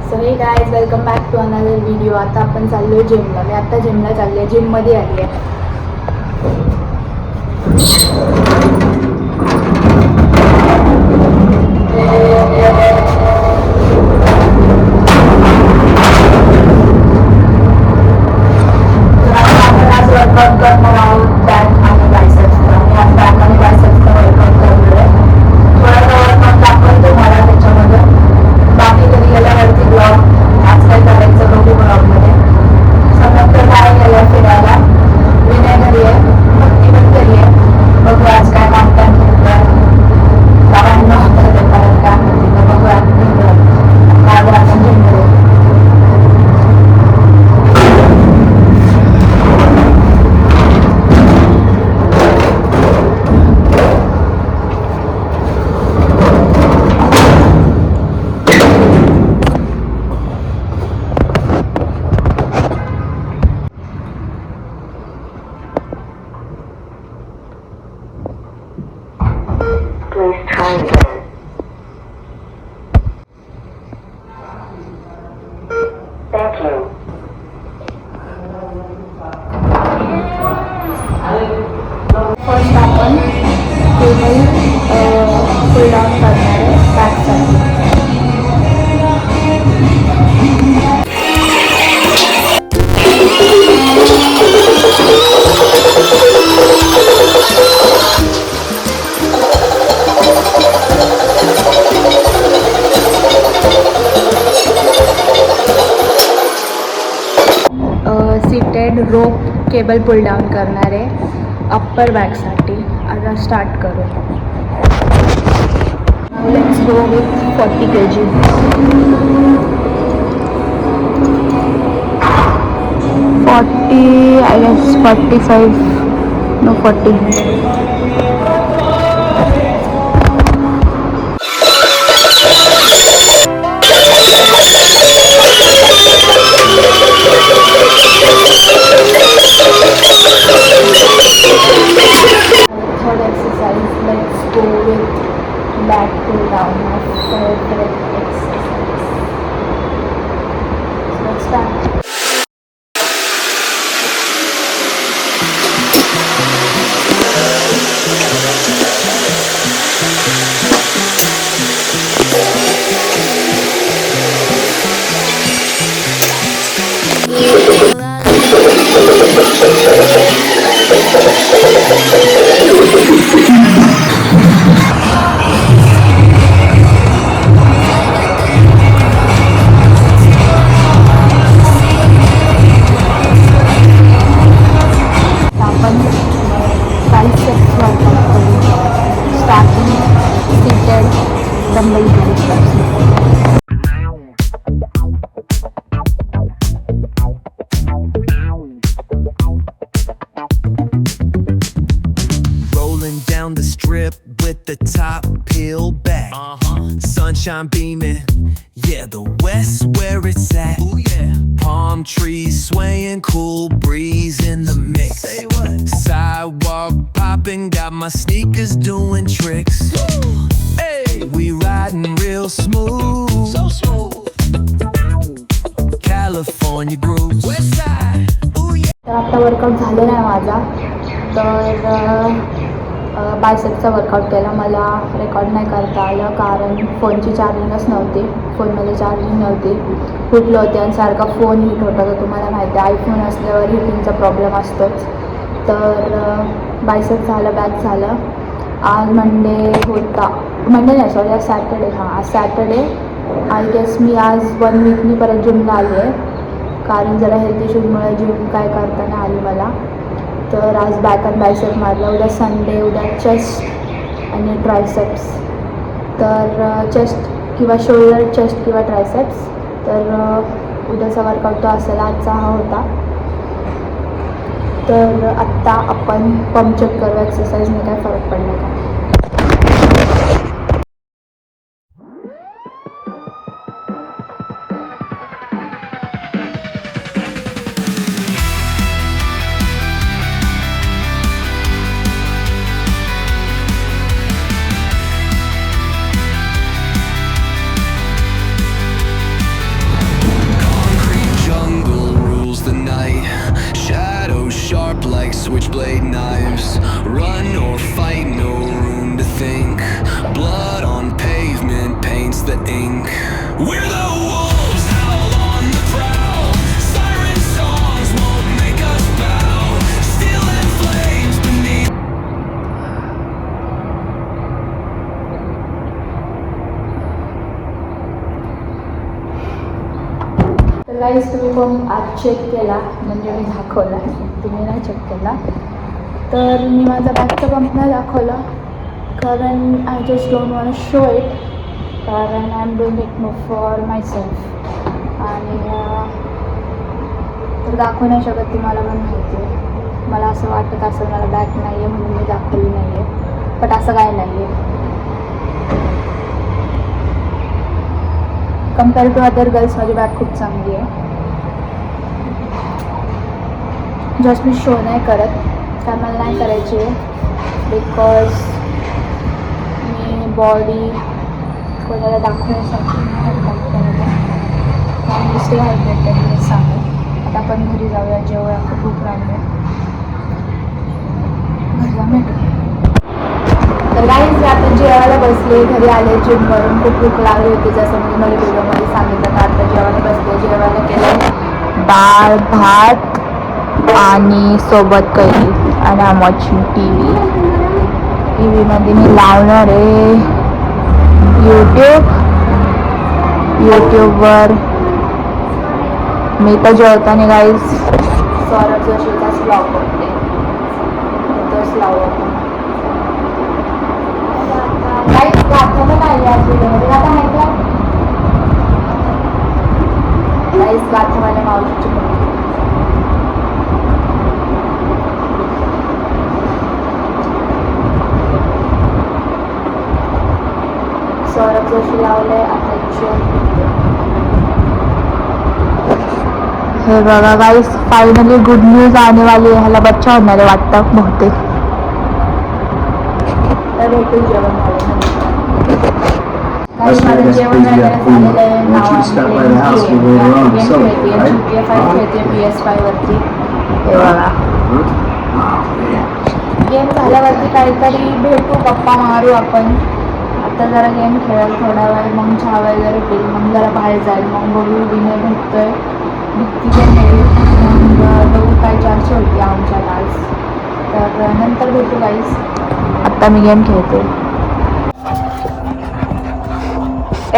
So hey guys welcome back to another video. आता आपण चाललो आहे जिमला. मी आता जिमला चालली आहे, जिममध्ये आली आहे. फर्स्ट आपण टेबल पुल डाऊन करणार आहे बॅकसाठी. Seated rope cable pull down करणार आहे अप्पर बॅकसाठी. आता स्टार्ट करू. Let's go with 40 kg. 40 I guess 45 no 40. Third exercise, let's go with back pull down. My favorite exercise. So let's start. Rolling down the strip with the top peeled back. Sunshine beaming, yeah, the west where it's at. Ooh, yeah. Palm trees swaying, cool breeze in the mix. Say what? Sidewalk popping, got my sneakers doing tricks. Hey, we riding real smooth, so smooth. California grooves, west side. Ooh, yeah. तर आता workout झालेला आहे माझा. तर बायसेपचा workout केला. मला record नाही करता आलं कारण फोनची चार्जिंगच नव्हती. फोनमध्ये चार्जिंग नव्हती, फुटलं होते आणि सारखा फोन हीट होता. तर तुम्हाला माहिती आहे आयफोन असल्यावर हिटिंगचा प्रॉब्लेम असतोच. तर बायसेप झालं, बॅक झालं. आज मंडे होता, मंडे नाही सॉरी, आज सॅटर्डे. आज सॅटर्डे. आय गेस मी आज 1 वीकनी परत जिमला आली आहे कारण जरा हेल्थ इश्यूजमुळे जिम काय करता नाही आली मला. तर आज बॅक आणि बायसेप मारला. उद्या संडे, उद्या चेस्ट आणि ट्रायसेप्स. तर चेस्ट किंवा शोल्डर, चेस्ट किंवा ट्रायसेप्स. तर उद्याचा वर्कआउट तो असेल. आजचा हा होता. तर आत्ता आपण पंप चेक करू एक्सरसाइजने काय फरक पडला का. गाईज तुम्ही पण आज चेक केला म्हणजे मी दाखवला, तुम्ही नाही चेक केला तर मी माझा बॅगचा पंप नाही दाखवला कारण I just don't want show it, कारण I am doing it no for myself आणि तर दाखवू नाही शकत ती मला पण माहिती आहे. मला असं वाटत असं मला बॅग नाही आहे म्हणून मी दाखवली नाही आहे, बट असं काय नाही आहे. कम्पेअर टू अदर गर्ल्स माझी बॅग खूप चांगली आहे. जस्ट मी शो नाही करत, काय मला नाही करायची आहे बिकॉज मी बॉडी कोणाला दाखवण्यासाठी नाही स्टे हायड्रेटेड मी सांगेन. आता आपण घरी जाऊया, जेवूया, खूप भूक लागली. घरी जाऊन भेटू. तर गाईज आता जेवायला बसले, घरी आले जिमवरून, खूप भूक लागली होती जसं मी मला व्हिडिओमध्ये सांगितलं. तर आता जेवायला बसले, जेवायला केलं डाळ भात आणि सोबत कैरी आणि आम वॉचिंग टी व्हीमध्ये मी लावणार आहे यूट्यूबवर मी तर जेवताना गाईज सौरभ जोशीचाच व्लॉग बघते, तोच लावतो. गाईज गाथा पण आली आज व्हिडिओमध्ये, गाथा आहे का गाईज? गाथा माझ्या मावशीची मुलगी. सौरभ जोशी लावलंय आता हे बघा गाईस, फायनली गुड न्यूज आने वाली है. ह्याला बच्चा होणार आहे वाटतं बहुतेक. तर भेटू जेवण माझं जेवण वगैरे झालेलं आहे. PS5 वरती हे बघा गेम झाल्यावरती काहीतरी भेटू, गप्पा मारू आपण. आता जरा गेम खेळेल थोडा वेळ, मग चहा वगैरे पिल, मग जरा बाहेर जाईल, मग बघू विनय भेटतोय भीतीचे नेईल, मग बघू काय चर्चा होती आमच्यात आज. तर नंतर भेटू गाईस, आत्ता मी गेम खेळते.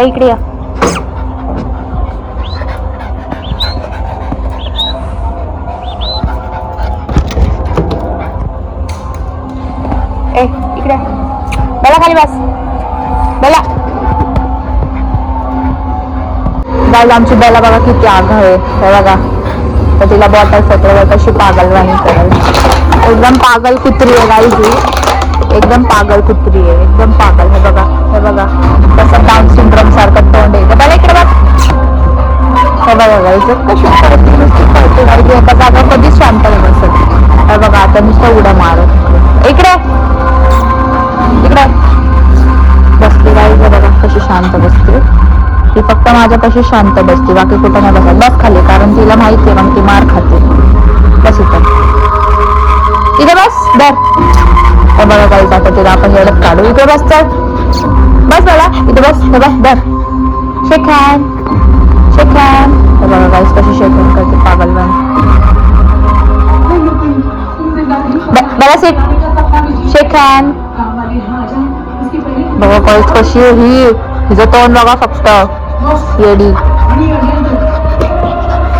इकडे या. इकडे बेला, खाली बस बेला. गाईज आमची बेला बघा किती आगाऊ आहे, हे बघा. तर तिला बॉटल सतरा कशी पागल राणी करेल. एकदम पागल कुत्री आहे गाईज ही, एकदम पागल कुत्री आहे, एकदम पागल. हे बघा, हे बघा तसं डाऊन सिंड्रोम सारखं तोंड आहे. बेला इकडे बघ, हे बघा गाईज कशी करते गाईज, एका जागा कधीच शांत नसत. हे बघा आता नुसतं उड्या मारत. इकडे इकडे बसते गाईज, बघा कशी शांत बसते. ती फक्त माझ्यापाशी शांत बसते, बाकी कुठं नाही बसत. बस खाली, कारण तिला माहिती आहे मग ती मार खाते. बस इथे बस दर. हे बघा गाईज आता तिला आपण एवढं काढू. इकडे बस, चल बस मला इथे बस. हे बस दर, शेक हँड शेक हँड. हे बघा गाईज कशी शेक हँड करते पागल बन. बघा सीट, शेक हँड. बघा गाईज कशी आहे ही, हिचं तोंड बघा फक्त येडी.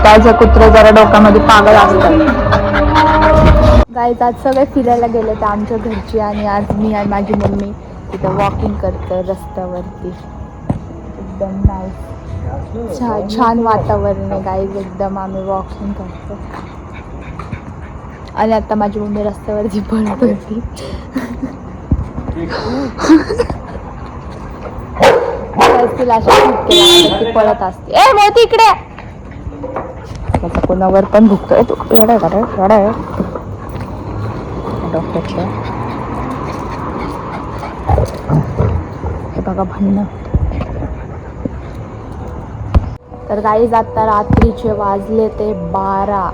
त्याचं कुत्रे जरा डोक्यामध्ये पागल असतात. गाईज आज सगळे फिरायला गेले तर आमच्या घरची, आणि आज मी आणि माझी मम्मी तिथं वॉकिंग करतो रस्त्यावरती. एकदम नाईस छान वातावरण आहे गाईज, एकदम आम्ही वॉकिंग करतो. आणि आता माझी मम्मी रस्त्यावरती पळत होती. तिला अशी पळत असते. ए मोती इकडे, त्याचा कोणावर पण भुकतोय तू. एवढा आहे डॉक्टरच्या. हे बघा भांडणं. तर गाईज आता रात्रीचे वाजले ते 12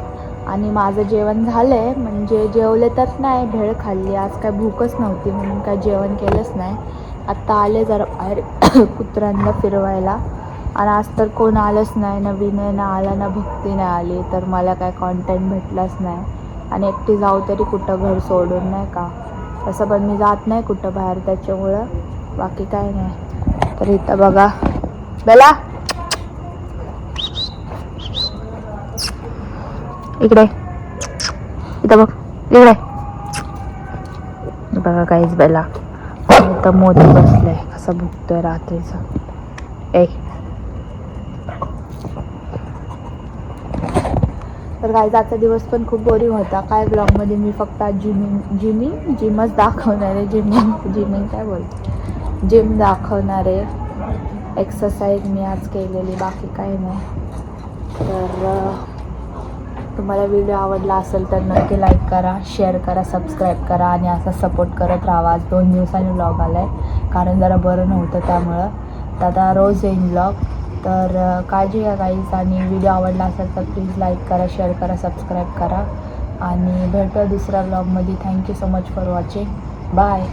आणि माझं जेवण झालंय, म्हणजे जेवले तर नाही, भेळ खाल्ली. आज काय भूकच नव्हती म्हणून काय जेवण केलंच नाही. आत्ता आले जरा बाहेर कुत्र्यांना फिरवायला, आणि आज तर कोण आलंच नाही. ना विनय ना आला, ना भक्ती नाही आली, तर मला काय कॉन्टेंट भेटलाच नाही. आणि एकटी जाऊ तरी कुठं घर सोडून, नाही का. तसं पण मी जात नाही कुठं बाहेर, त्याच्यामुळं बाकी काय नाही. तर इथं बघा बेला, इकडे इथं बघ इकडे बघा काहीच बेला इथं मोदी बसलाय कसं बघतोय रात्रीचं. तर गाईज आजचा दिवस पण खूप बोरिंग होता. काय ब्लॉगमध्ये मी फक्त जिमच दाखवणार आहे. जिमिंग काय बोलते जिम दाखवणार आहे. एक्सरसाइज मी आज केलेली, बाकी काही नाही. तर तुम्हाला व्हिडिओ आवडला असेल तर नक्की लाईक करा, शेअर करा, सबस्क्राईब करा आणि असा सपोर्ट करत राहा. आज 2 दिवसांनी व्लॉग आला आहे कारण जरा बरं नव्हतं त्यामुळं. तर आता रोज येईन व्लॉग. तर काळजी घ्या गाईज आणि व्हिडिओ आवडला असेल तर प्लीज लाईक करा, शेअर करा, सबस्क्राईब करा आणि भेटूया दुसऱ्या व्लॉगमध्ये. Thank you so much for watching. Bye.